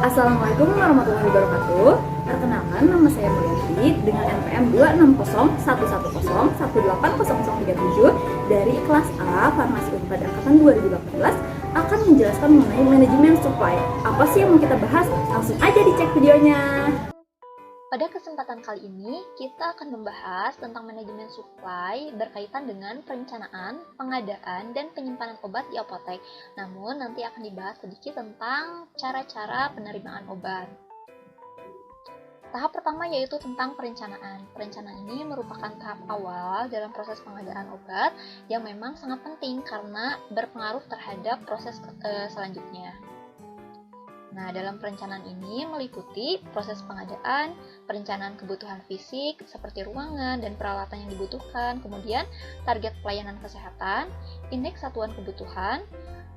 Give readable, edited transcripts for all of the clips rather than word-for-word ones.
Assalamualaikum warahmatullahi wabarakatuh. Perkenalkan, nama saya Mulyanti dengan NPM 26011018037 dari kelas A Farmasi Unpad angkatan 2018 akan menjelaskan mengenai manajemen supply. Apa sih yang mau kita bahas? Langsung aja dicek videonya. Pada kesempatan kali ini, kita akan membahas tentang manajemen supply berkaitan dengan perencanaan, pengadaan, dan penyimpanan obat di apotek. Namun, nanti akan dibahas sedikit tentang cara-cara penerimaan obat. Tahap pertama yaitu tentang perencanaan. Perencanaan ini merupakan tahap awal dalam proses pengadaan obat yang memang sangat penting karena berpengaruh terhadap proses selanjutnya. Nah, dalam perencanaan ini meliputi proses pengadaan, perencanaan kebutuhan fisik seperti ruangan dan peralatan yang dibutuhkan, kemudian target pelayanan kesehatan, indeks satuan kebutuhan,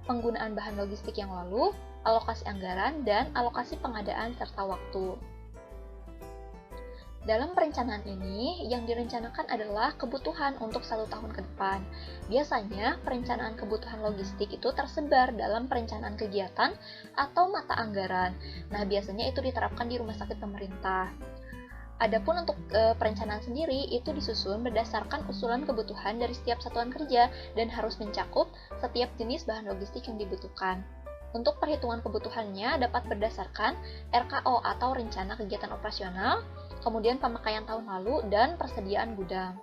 penggunaan bahan logistik yang lalu, alokasi anggaran, dan alokasi pengadaan serta waktu. Dalam perencanaan ini, yang direncanakan adalah kebutuhan untuk 1 tahun ke depan. Biasanya, perencanaan kebutuhan logistik itu tersebar dalam perencanaan kegiatan atau mata anggaran. Nah, biasanya itu diterapkan di rumah sakit pemerintah. Adapun untuk perencanaan sendiri, itu disusun berdasarkan usulan kebutuhan dari setiap satuan kerja dan harus mencakup setiap jenis bahan logistik yang dibutuhkan. Untuk perhitungan kebutuhannya dapat berdasarkan RKO atau Rencana Kegiatan Operasional, kemudian pemakaian tahun lalu, dan persediaan gudang.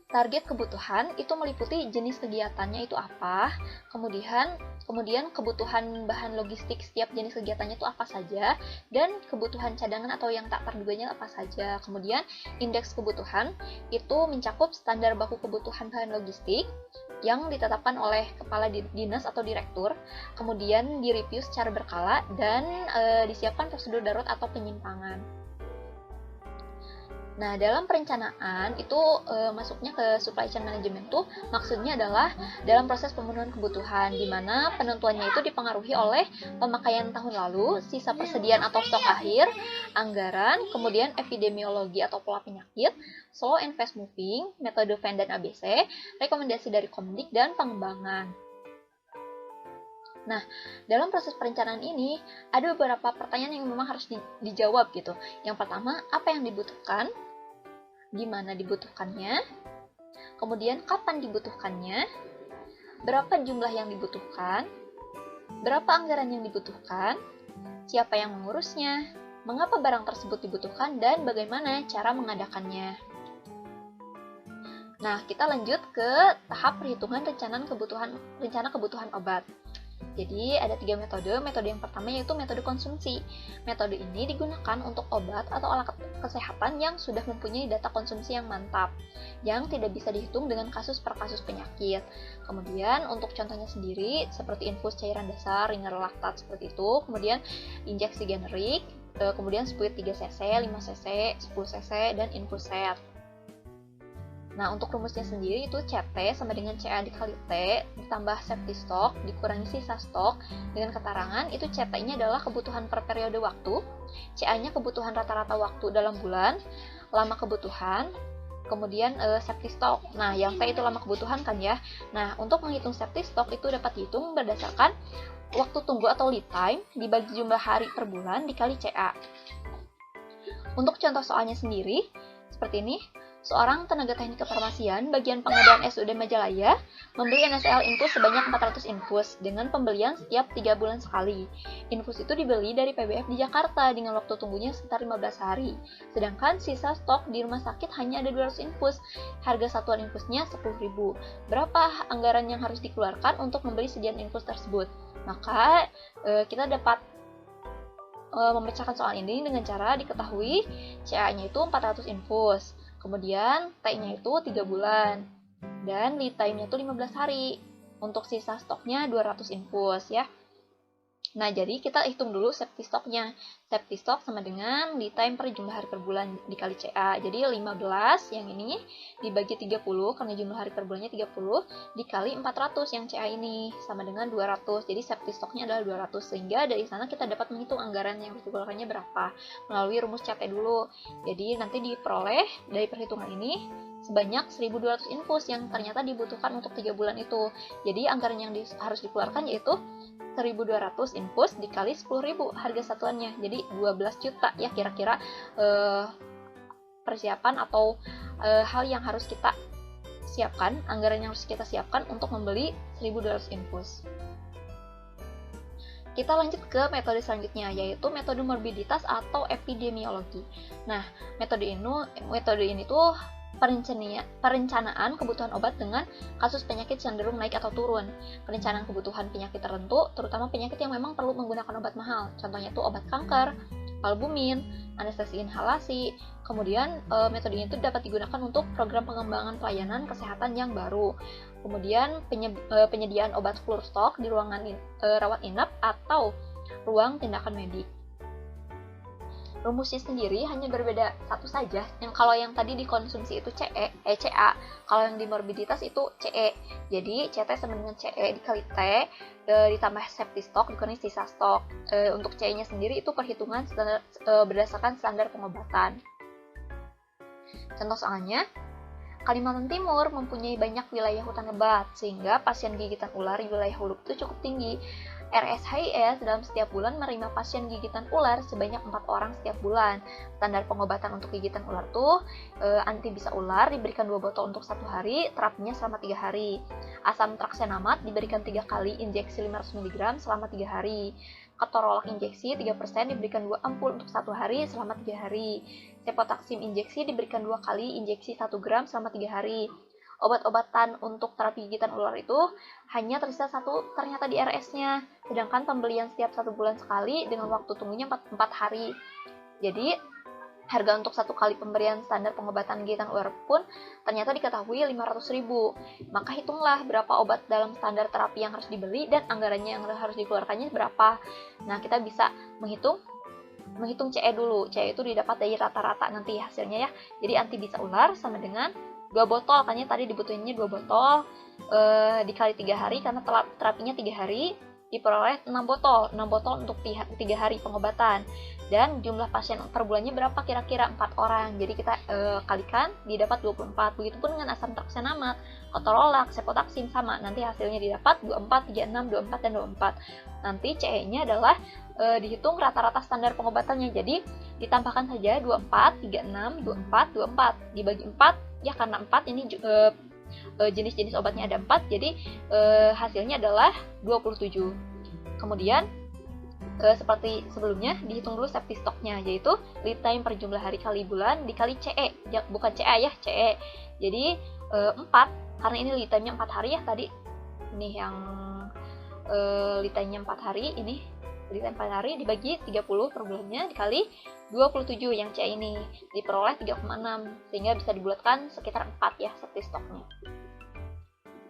Target kebutuhan itu meliputi jenis kegiatannya itu apa, kemudian kebutuhan bahan logistik setiap jenis kegiatannya itu apa saja, dan kebutuhan cadangan atau yang tak terduganya apa saja. Kemudian indeks kebutuhan itu mencakup standar baku kebutuhan bahan logistik yang ditetapkan oleh kepala dinas atau direktur, kemudian direview secara berkala dan disiapkan prosedur darurat atau penyimpangan. Nah, dalam perencanaan itu masuknya ke supply chain management tuh maksudnya adalah dalam proses pemenuhan kebutuhan, di mana penentuannya itu dipengaruhi oleh pemakaian tahun lalu, sisa persediaan atau stok akhir, anggaran, kemudian epidemiologi atau pola penyakit, slow and fast moving, metode Venn dan ABC, rekomendasi dari Komdik, dan pengembangan. Nah, dalam proses perencanaan ini ada beberapa pertanyaan yang memang harus dijawab gitu. Yang pertama, apa yang dibutuhkan? Di mana dibutuhkannya? Kemudian kapan dibutuhkannya? Berapa jumlah yang dibutuhkan? Berapa anggaran yang dibutuhkan? Siapa yang mengurusnya? Mengapa barang tersebut dibutuhkan dan bagaimana cara mengadakannya? Nah, kita lanjut ke tahap perhitungan rencana kebutuhan obat. Jadi, ada 3 metode. Metode yang pertama yaitu metode konsumsi. Metode ini digunakan untuk obat atau alat kesehatan yang sudah mempunyai data konsumsi yang mantap, yang tidak bisa dihitung dengan kasus per kasus penyakit. Kemudian, untuk contohnya sendiri, seperti infus cairan dasar, ringer laktat, seperti itu. Kemudian, injeksi generik, kemudian spuit 3 cc, 5 cc, 10 cc, dan infus set. Nah, untuk rumusnya sendiri itu CT sama dengan CA dikali T ditambah safety stock dikurangi sisa stok dengan keterangan itu CT-nya adalah kebutuhan per periode waktu, CA-nya kebutuhan rata-rata waktu dalam bulan, lama kebutuhan, kemudian safety stock. Nah, yang T itu lama kebutuhan kan ya. Nah, untuk menghitung safety stock itu dapat dihitung berdasarkan waktu tunggu atau lead time dibagi jumlah hari per bulan dikali CA. Untuk contoh soalnya sendiri, seperti ini. Seorang tenaga teknik kefarmasian bagian pengadaan SUD Majalaya membeli NSL infus sebanyak 400 infus dengan pembelian setiap 3 bulan sekali. Infus itu dibeli dari PBF di Jakarta dengan waktu tunggunya sekitar 15 hari. Sedangkan sisa stok di rumah sakit hanya ada 200 infus. Harga satuan infusnya 10.000. Berapa anggaran yang harus dikeluarkan untuk membeli sediaan infus tersebut? Maka kita dapat memecahkan soal ini dengan cara diketahui CA-nya itu 400 infus. Kemudian T-nya itu 3 bulan dan lead time-nya itu 15 hari. Untuk sisa stoknya 200 infus ya. Nah, jadi kita hitung dulu safety stock-nya. Safety stock sama dengan lead time per jumlah hari per bulan dikali CA. Jadi 15 yang ini dibagi 30 karena jumlah hari per bulannya 30 dikali 400 yang CA ini sama dengan 200. Jadi safety stock-nya adalah 200 sehingga dari sana kita dapat menghitung anggaran yang harus dikeluarkannya berapa melalui rumus CT dulu. Jadi nanti diperoleh dari perhitungan ini sebanyak 1.200 infus yang ternyata dibutuhkan untuk 3 bulan itu. Jadi anggaran yang harus dikeluarkan yaitu 1.200 infus dikali 10.000 harga satuannya, jadi 12 juta ya kira-kira persiapan atau hal yang harus kita siapkan, anggaran yang harus kita siapkan untuk membeli 1.200 infus. Kita lanjut ke metode selanjutnya, yaitu metode morbiditas atau epidemiologi. Nah, metode ini tuh perencanaan kebutuhan obat dengan kasus penyakit cenderung naik atau turun. Perencanaan kebutuhan penyakit tertentu, terutama penyakit yang memang perlu menggunakan obat mahal. Contohnya tuh obat kanker, albumin, anestesi inhalasi. Kemudian metode ini tuh dapat digunakan untuk program pengembangan pelayanan kesehatan yang baru. Kemudian penyediaan obat full stok di ruangan rawat inap atau ruang tindakan medik. Rumusnya sendiri hanya berbeda satu saja. Kalau yang tadi dikonsumsi itu CA, kalau yang di morbiditas itu CE. Jadi CT sama dengan CE dikali T ditambah safety stock dikurangi sisa stok. Untuk CE-nya sendiri itu perhitungan berdasarkan standar pengobatan. Contoh soalnya, Kalimantan Timur mempunyai banyak wilayah hutan lebat, sehingga pasien gigitan ular di wilayah hulu itu cukup tinggi. RSHIS dalam setiap bulan menerima pasien gigitan ular sebanyak 4 orang setiap bulan. Standar pengobatan untuk gigitan ular tuh anti bisa ular diberikan 2 botol untuk 1 hari, terapinya selama 3 hari. Asam traksenamat diberikan 3 kali injeksi 500 mg selama 3 hari. Ketorolak injeksi 3% diberikan 2 ampul untuk 1 hari selama 3 hari. Cefotaxim injeksi diberikan 2 kali injeksi 1 gram selama 3 hari. Obat-obatan untuk terapi gigitan ular itu hanya tersisa 1 ternyata di RS-nya, sedangkan pembelian setiap 1 bulan sekali dengan waktu tunggunya 4 hari. Jadi, harga untuk 1 kali pemberian standar pengobatan gigitan ular pun ternyata diketahui 500.000. Maka hitunglah berapa obat dalam standar terapi yang harus dibeli dan anggarannya yang harus dikeluarkannya berapa. Nah, kita bisa menghitung CE dulu. CE itu didapat dari rata-rata nanti hasilnya ya. Jadi anti bisa ular sama dengan 2 botol, kan ya tadi dibutuhinnya 2 botol dikali 3 hari karena terapinya 3 hari, diperoleh 6 botol untuk 3 hari pengobatan. Dan jumlah pasien per bulannya berapa kira-kira 4 orang. Jadi kita kalikan didapat 24. Begitupun dengan asam traksenamat, ketorolak, cefotaxim sama. Nanti hasilnya didapat 24, 36, 24 dan 24. Nanti CE-nya adalah dihitung rata-rata standar pengobatannya. Jadi ditambahkan saja 24, 36, 24, 24 dibagi 4 ya, karena 4 ini jenis-jenis obatnya ada 4, jadi hasilnya adalah 27. Kemudian seperti sebelumnya dihitung dulu safety stocknya, yaitu lead time per jumlah hari kali bulan dikali CE, bukan CA ya, CE. Jadi 4, karena ini lead time-nya 4 hari ya tadi. Ini yang lead time-nya 4 hari, ini lead time 4 hari dibagi 30 per bulannya dikali 27 yang C ini diperoleh 3,6, sehingga bisa dibulatkan sekitar 4 ya safety stocknya.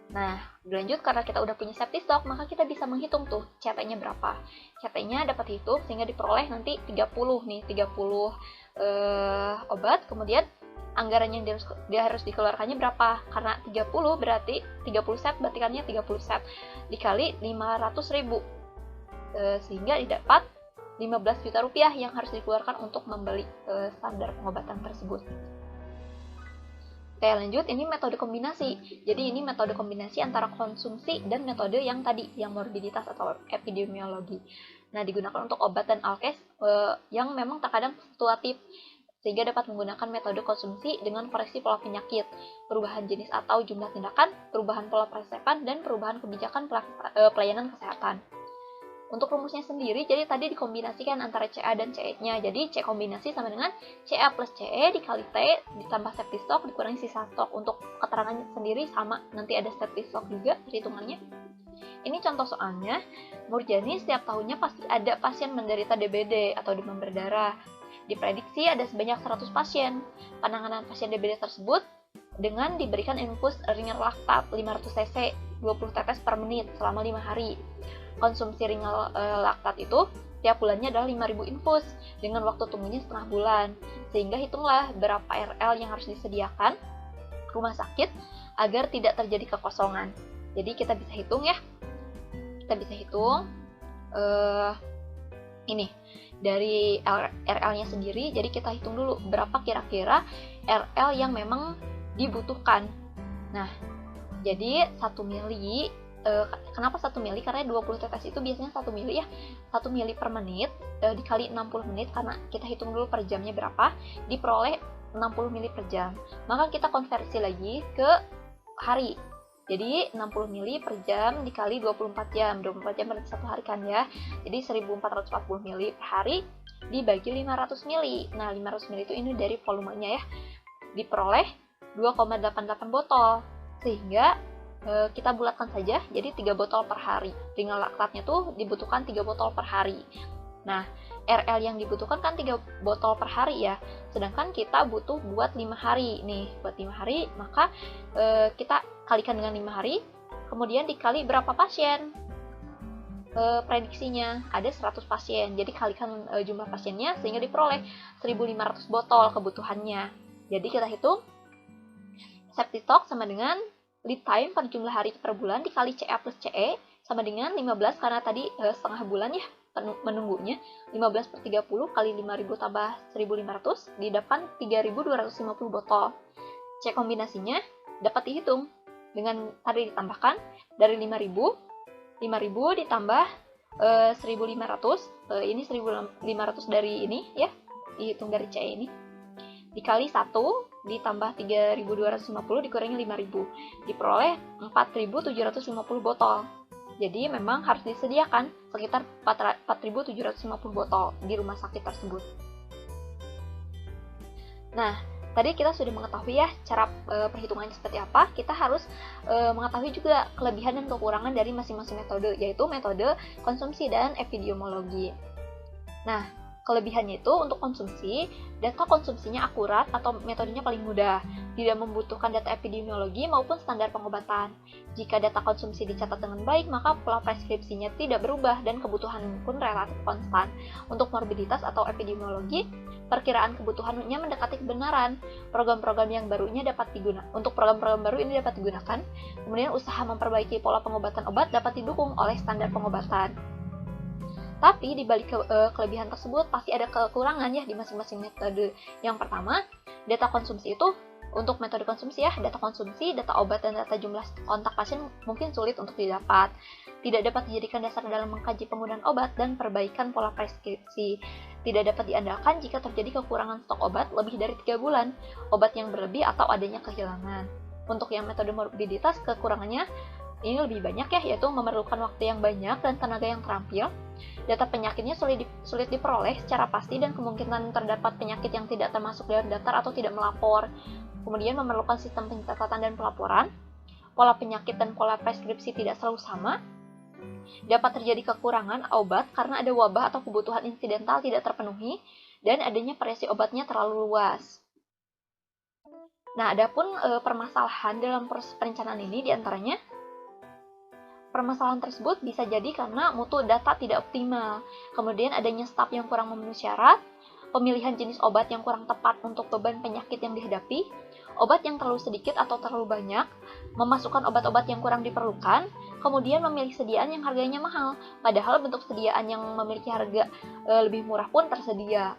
Nah, berlanjut karena kita udah punya safety stock, maka kita bisa menghitung tuh CT-nya berapa. CT-nya dapat dihitung sehingga diperoleh nanti 30 nih, 30 obat, kemudian anggaran yang dia harus dikeluarkannya berapa? Karena 30 berarti 30 set, berarti kan 30 set dikali 500.000. Sehingga didapat 15 juta rupiah yang harus dikeluarkan untuk membeli standar pengobatan tersebut. Oke, lanjut, ini metode kombinasi. Jadi ini metode kombinasi antara konsumsi dan metode yang tadi, yang morbiditas atau epidemiologi. Nah, digunakan untuk obat dan alkes yang memang terkadang fluktuatif, sehingga dapat menggunakan metode konsumsi dengan koreksi pola penyakit, perubahan jenis atau jumlah tindakan, perubahan pola presepan, dan perubahan kebijakan pelayanan kesehatan. Untuk rumusnya sendiri, jadi tadi dikombinasikan antara CA dan CE-nya. Jadi C kombinasi sama dengan CA plus CE dikali T ditambah safety stock dikurangi sisa stok. Untuk keterangan sendiri sama, nanti ada safety stock juga perhitungannya. Ini contoh soalnya, Murjani setiap tahunnya pasti ada pasien menderita DBD atau demam berdarah. Diprediksi ada sebanyak 100 pasien. Penanganan pasien DBD tersebut dengan diberikan infus ringer laktat 500 cc 20 tetes per menit selama 5 hari. Konsumsi ringer laktat itu tiap bulannya adalah 5.000 infus dengan waktu tunggunya setengah bulan. Sehingga hitunglah berapa RL yang harus disediakan rumah sakit agar tidak terjadi kekosongan. Jadi kita bisa hitung ya. Kita bisa hitung ini dari RL-nya sendiri. Jadi kita hitung dulu berapa kira-kira RL yang memang dibutuhkan. Nah, jadi 1 mili Kenapa 1 mili? Karena 20 tetes itu biasanya 1 mili ya. 1 mili per menit dikali 60 menit, karena kita hitung dulu per jamnya berapa, diperoleh 60 mili per jam. Maka kita konversi lagi ke hari. Jadi 60 mili per jam dikali 24 jam. 24 jam berarti 1 hari kan ya. Jadi 1440 mili per hari dibagi 500 mili. Nah, 500 mili itu ini dari volumenya ya. Diperoleh 2,88 botol. Sehingga kita bulatkan saja jadi 3 botol per hari. Ringan laktatnya tuh dibutuhkan 3 botol per hari. Nah, RL yang dibutuhkan kan 3 botol per hari ya. Sedangkan kita butuh buat 5 hari. Nih, buat 5 hari, maka kita kalikan dengan 5 hari, kemudian dikali berapa pasien. Prediksinya ada 100 pasien. Jadi kalikan jumlah pasiennya sehingga diperoleh 1500 botol kebutuhannya. Jadi kita hitung safety stock sama dengan lead time per jumlah hari per bulan dikali CA plus CE sama dengan 15, karena tadi setengah bulan ya menunggunya. 15 per 30 kali 5000 tambah 1500 didapat 3250 botol. C kombinasinya dapat dihitung dengan tadi ditambahkan dari 5000 ditambah 1500, ini 1500 dari ini ya, dihitung dari C ini, dikali 1 ditambah 3250 dikurangi 5000, diperoleh 4750 botol. Jadi memang harus disediakan sekitar 4750 botol di rumah sakit tersebut. Nah, tadi kita sudah mengetahui ya cara perhitungannya seperti apa. Kita harus mengetahui juga kelebihan dan kekurangan dari masing-masing metode, yaitu metode konsumsi dan epidemiologi. Nah, kelebihannya itu untuk konsumsi, data konsumsinya akurat atau metodenya paling mudah, tidak membutuhkan data epidemiologi maupun standar pengobatan. Jika data konsumsi dicatat dengan baik, maka pola preskripsinya tidak berubah dan kebutuhan pun relatif konstan. Untuk morbiditas atau epidemiologi, perkiraan kebutuhannya mendekati kebenaran. Program-program yang barunya dapat digunakan. Untuk program-program baru ini dapat digunakan. Kemudian usaha memperbaiki pola pengobatan obat dapat didukung oleh standar pengobatan. Tapi di balik kelebihan tersebut pasti ada kekurangan ya di masing-masing metode. Yang pertama, data konsumsi itu untuk metode konsumsi ya, data konsumsi, data obat dan data jumlah kontak pasien mungkin sulit untuk didapat. Tidak dapat dijadikan dasar dalam mengkaji penggunaan obat dan perbaikan pola preskripsi. Tidak dapat diandalkan jika terjadi kekurangan stok obat lebih dari 3 bulan, obat yang berlebih atau adanya kehilangan. Untuk yang metode morbiditas, kekurangannya ini lebih banyak ya, yaitu memerlukan waktu yang banyak dan tenaga yang terampil. Data penyakitnya sulit diperoleh secara pasti dan kemungkinan terdapat penyakit yang tidak termasuk dalam daftar atau tidak melapor. Kemudian memerlukan sistem pencatatan dan pelaporan. Pola penyakit dan pola preskripsi tidak selalu sama. Dapat terjadi kekurangan obat karena ada wabah atau kebutuhan insidental tidak terpenuhi dan adanya variasi obatnya terlalu luas. Nah, adapun permasalahan dalam proses perencanaan ini diantaranya permasalahan tersebut bisa jadi karena mutu data tidak optimal, kemudian adanya staf yang kurang memenuhi syarat, pemilihan jenis obat yang kurang tepat untuk beban penyakit yang dihadapi, obat yang terlalu sedikit atau terlalu banyak, memasukkan obat-obat yang kurang diperlukan, kemudian memilih sediaan yang harganya mahal, padahal bentuk sediaan yang memiliki harga lebih murah pun tersedia.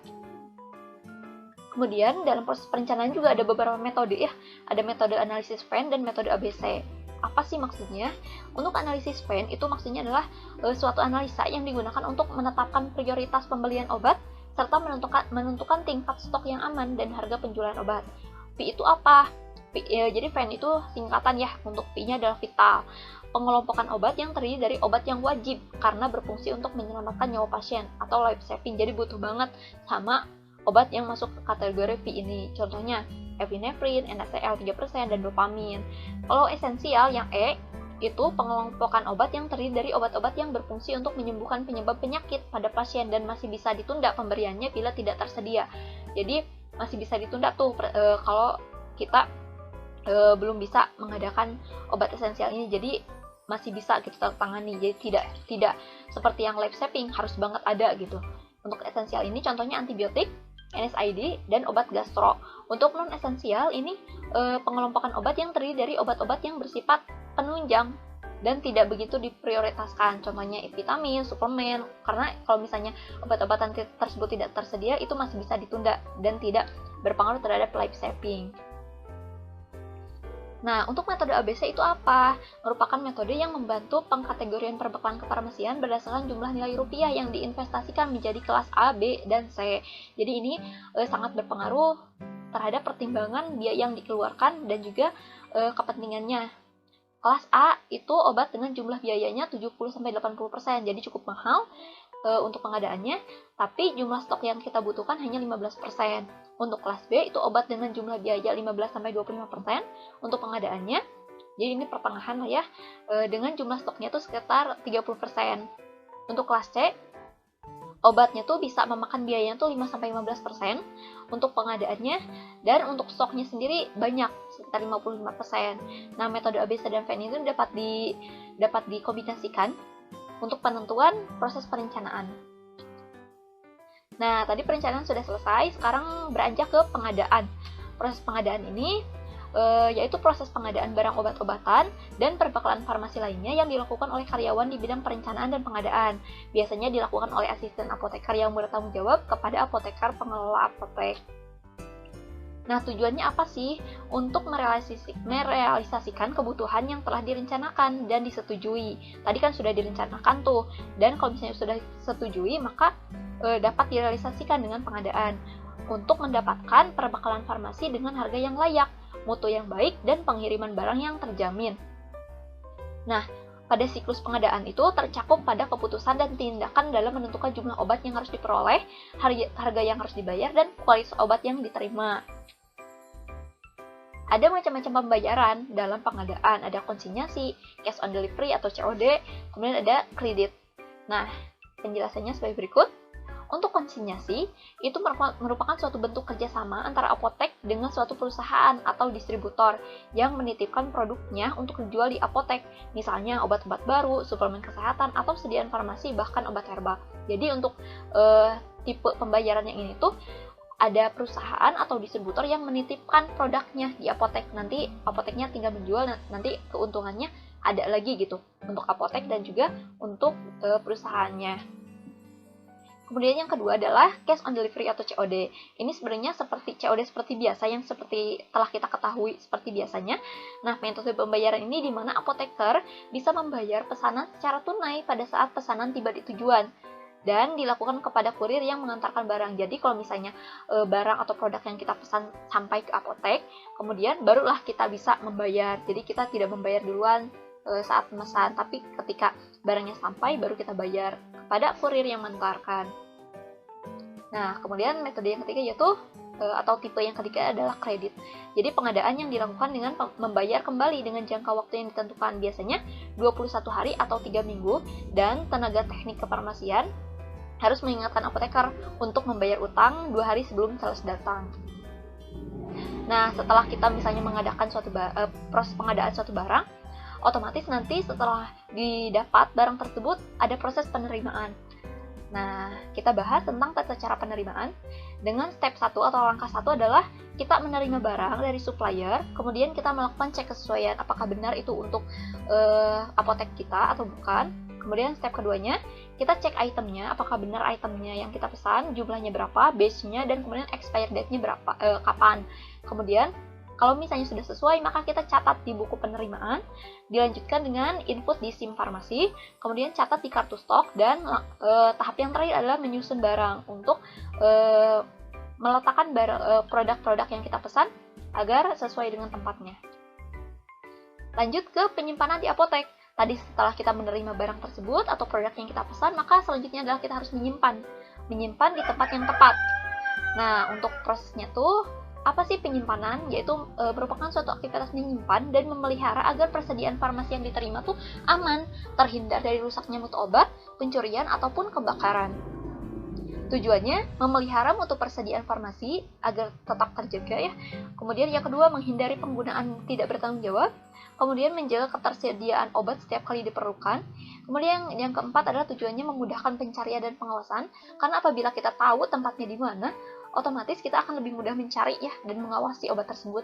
Kemudian dalam proses perencanaan juga ada beberapa metode ya, ada metode analisis Venn dan metode ABC. Apa sih maksudnya? Untuk analisis Venn itu maksudnya adalah suatu analisa yang digunakan untuk menetapkan prioritas pembelian obat serta menentukan tingkat stok yang aman dan harga penjualan obat. V itu apa? Jadi Venn itu singkatan ya, untuk V-nya adalah vital. Pengelompokan obat yang terdiri dari obat yang wajib karena berfungsi untuk menyelamatkan nyawa pasien atau life saving. Jadi butuh banget sama obat yang masuk ke kategori V ini. Contohnya epinefrin, NSAID 3%, dan dopamin. Kalau esensial yang E, itu pengelompokan obat yang terdiri dari obat-obat yang berfungsi untuk menyembuhkan penyebab penyakit pada pasien dan masih bisa ditunda pemberiannya bila tidak tersedia. Jadi masih bisa ditunda tuh kalau kita belum bisa mengadakan obat esensial ini. Jadi masih bisa kita tangani. Jadi tidak seperti yang life saving harus banget ada gitu. Untuk esensial ini contohnya antibiotik, NSAID, dan obat gastro. Untuk non-esensial ini pengelompokan obat yang terdiri dari obat-obat yang bersifat penunjang dan tidak begitu diprioritaskan. Contohnya vitamin, suplemen, karena kalau misalnya obat-obatan tersebut tidak tersedia, itu masih bisa ditunda dan tidak berpengaruh terhadap life saving. Nah, untuk metode ABC itu apa? Merupakan metode yang membantu pengkategorian perbekalan kefarmasian berdasarkan jumlah nilai rupiah yang diinvestasikan menjadi kelas A, B, dan C. Jadi ini sangat berpengaruh terhadap pertimbangan biaya yang dikeluarkan dan juga kepentingannya. Kelas A itu obat dengan jumlah biayanya 70-80%, jadi cukup mahal untuk pengadaannya, tapi jumlah stok yang kita butuhkan hanya 15%. Untuk kelas B itu obat dengan jumlah biaya 15-25% untuk pengadaannya. Jadi ini pertengahan lah ya, dengan jumlah stoknya itu sekitar 30%. Untuk kelas C, obatnya tuh bisa memakan biayanya tuh 5-15% untuk pengadaannya, dan untuk stoknya sendiri banyak, sekitar 55%. Nah, metode ABC dan VN itu dapat dikombinasikan untuk penentuan proses perencanaan. Nah, tadi perencanaan sudah selesai, sekarang beranjak ke pengadaan. Proses pengadaan ini yaitu proses pengadaan barang obat-obatan dan perbekalan farmasi lainnya yang dilakukan oleh karyawan di bidang perencanaan dan pengadaan. Biasanya dilakukan oleh asisten apoteker yang bertanggung jawab kepada apoteker pengelola apotek. Nah, tujuannya apa sih? Untuk merealisasikan kebutuhan yang telah direncanakan dan disetujui. Tadi kan sudah direncanakan tuh, dan kalau misalnya sudah disetujui, maka dapat direalisasikan dengan pengadaan untuk mendapatkan perbekalan farmasi dengan harga yang layak, mutu yang baik, dan pengiriman barang yang terjamin. Nah, pada siklus pengadaan itu tercakup pada keputusan dan tindakan dalam menentukan jumlah obat yang harus diperoleh, harga yang harus dibayar, dan kualitas obat yang diterima. Ada macam-macam pembayaran dalam pengadaan, ada konsinyasi, cash on delivery atau COD, kemudian ada kredit. Nah, penjelasannya sebagai berikut. Untuk konsinyasi, itu merupakan suatu bentuk kerjasama antara apotek dengan suatu perusahaan atau distributor yang menitipkan produknya untuk dijual di apotek, misalnya obat-obat baru, suplemen kesehatan, atau sediaan farmasi, bahkan obat herbal. Jadi untuk tipe pembayaran yang ini tuh, ada perusahaan atau distributor yang menitipkan produknya di apotek. Nanti apoteknya tinggal menjual, nanti keuntungannya ada lagi gitu untuk apotek dan juga untuk perusahaannya. Kemudian yang kedua adalah cash on delivery atau COD. Ini sebenarnya seperti COD seperti biasa, yang seperti telah kita ketahui seperti biasanya. Nah, metode pembayaran ini di mana apoteker bisa membayar pesanan secara tunai pada saat pesanan tiba di tujuan dan dilakukan kepada kurir yang mengantarkan barang. Jadi kalau misalnya barang atau produk yang kita pesan sampai ke apotek, kemudian barulah kita bisa membayar. Jadi kita tidak membayar duluan saat pemesan, tapi ketika barangnya sampai baru kita bayar kepada kurir yang mengantarkan. Nah, kemudian metode yang ketiga yaitu atau tipe yang ketiga adalah kredit. Jadi pengadaan yang dilakukan dengan membayar kembali dengan jangka waktu yang ditentukan, biasanya 21 hari atau 3 minggu, dan tenaga teknik kefarmasian harus mengingatkan apoteker untuk membayar utang 2 hari sebelum sales datang. Nah, setelah kita misalnya mengadakan proses pengadaan suatu barang, otomatis nanti setelah didapat barang tersebut ada proses penerimaan. Nah, kita bahas tentang tata cara penerimaan. Dengan step 1 atau langkah 1 adalah kita menerima barang dari supplier, kemudian kita melakukan cek kesesuaian apakah benar itu untuk apotek kita atau bukan. Kemudian step keduanya, kita cek itemnya, apakah benar itemnya yang kita pesan, jumlahnya berapa, batch-nya, dan kemudian expire date-nya berapa, kapan. Kemudian kalau misalnya sudah sesuai, maka kita catat di buku penerimaan, dilanjutkan dengan input di SIM farmasi, kemudian catat di kartu stok, dan tahap yang terakhir adalah menyusun barang untuk meletakkan produk-produk yang kita pesan agar sesuai dengan tempatnya. Lanjut ke penyimpanan di apotek. Tadi setelah kita menerima barang tersebut atau produk yang kita pesan, maka selanjutnya adalah kita harus menyimpan di tempat yang tepat. Nah, untuk prosesnya tuh apa sih penyimpanan? Yaitu merupakan suatu aktivitas menyimpan dan memelihara agar persediaan farmasi yang diterima tuh aman, terhindar dari rusaknya mutu obat, pencurian, ataupun kebakaran. Tujuannya memelihara mutu persediaan farmasi agar tetap terjaga ya. Kemudian yang kedua, menghindari penggunaan tidak bertanggung jawab. Kemudian menjaga ketersediaan obat setiap kali diperlukan. Kemudian yang keempat adalah tujuannya memudahkan pencarian dan pengawasan. Karena apabila kita tahu tempatnya di mana, otomatis kita akan lebih mudah mencari ya dan mengawasi obat tersebut.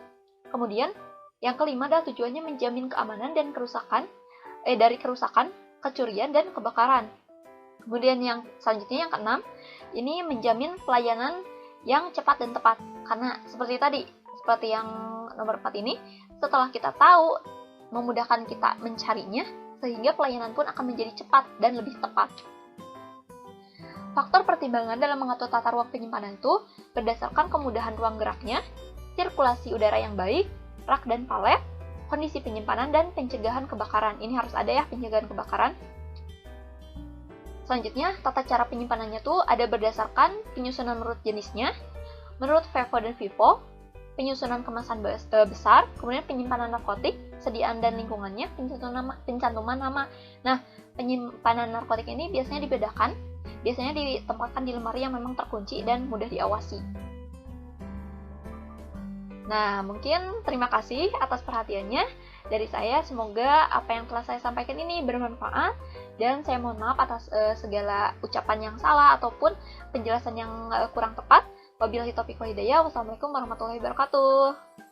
Kemudian yang kelima adalah tujuannya menjamin keamanan dan dari kerusakan, kecurian, dan kebakaran. Kemudian yang selanjutnya yang keenam, ini menjamin pelayanan yang cepat dan tepat. Karena seperti tadi, seperti yang nomor 4 ini, Setelah kita tahu, memudahkan kita mencarinya, sehingga pelayanan pun akan menjadi cepat dan lebih tepat. Faktor pertimbangan dalam mengatur tata ruang penyimpanan itu berdasarkan kemudahan ruang geraknya, sirkulasi udara yang baik, rak dan palet, kondisi penyimpanan, dan pencegahan kebakaran. Ini harus ada ya, pencegahan kebakaran. Selanjutnya, tata cara penyimpanannya tuh ada berdasarkan penyusunan menurut jenisnya, menurut FIFO dan FIFO, penyusunan kemasan besar, kemudian penyimpanan narkotik, sediaan dan lingkungannya, pencantuman nama. Nah, penyimpanan narkotik ini biasanya dibedakan, biasanya ditempatkan di lemari yang memang terkunci dan mudah diawasi. Nah, mungkin terima kasih atas perhatiannya dari saya. Semoga apa yang telah saya sampaikan ini bermanfaat, dan saya mohon maaf atas segala ucapan yang salah ataupun penjelasan yang kurang tepat. Wabillahi taufiq wal hidayah. Wassalamualaikum warahmatullahi wabarakatuh.